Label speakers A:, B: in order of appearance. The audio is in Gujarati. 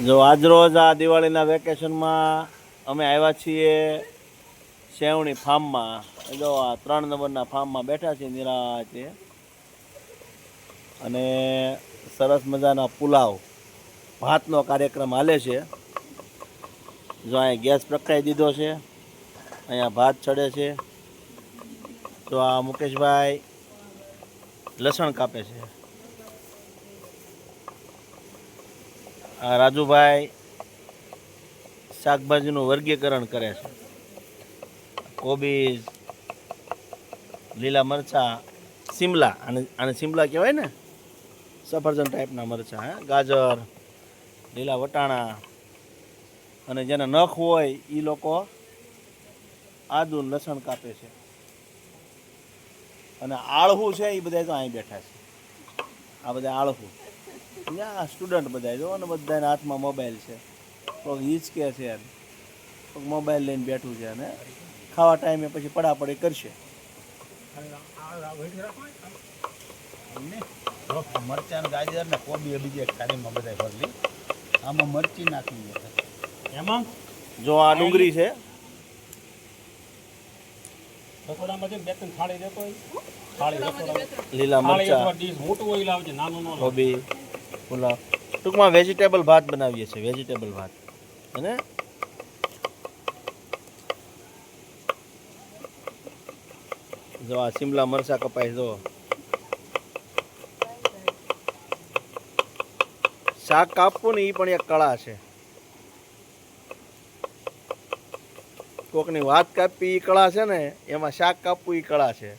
A: જો આજરોજ આ દિવાળીના વેકેશનમાં અમે આવ્યા છીએ સેવણી ફાર્મમાં. જો આ 3 નંબરના ફાર્મમાં બેઠા છીએ નિરાંતે, અને સરસ મજાના પુલાવ ભાતનો કાર્યક્રમ હાલે છે. જો અહીંયા ગેસ પ્રગટાવી દીધો છે, અહીંયા ભાત ચડે છે. તો આ મુકેશભાઈ લસણ કાપે છે, આ રાજુભાઈ શાકભાજીનું વર્ગીકરણ કરે છે. કોબીજ, લીલા મરચાં, શિમલા, આને શિમલા કહેવાય ને, સફરજન ટાઈપના મરચાં, ગાજર, લીલા વટાણા, અને જેને નખ હોય એ લોકો આદુ લસણ કાપે છે. અને આળહું છે એ બધા તો અહીં બેઠા છે. આ બધા આળહું ત્યાં સ્ટુડન્ટ બધા જો ને, બધાના હાથમાં મોબાઈલ છે. કોઈક હિંચકે છે, કોઈક મોબાઈલ લઈને બેઠું છે, અને ખાવા ટાઈમે પછી પડાપડી કરશે.
B: મરચાં, ગાજર ને કોબી બીજી એક થાળીમાં બધા ભરલી. આમાં મરચી નાખી એમાં.
A: જો આ ડુંગળી છે, લીલા મરચાં, કોબી, પુલાવ. ટૂંકમાં વેજીટેબલ ભાત બનાવીએ છીએ, વેજીટેબલ ભાત. અને જો આ શિમલા મરચાં કપાય. જો શાક કાપવું ને એ પણ એક કળા છે. કોકની વાત કાપવી એ કળા છે ને, એમાં શાક કાપવું એ કળા છે.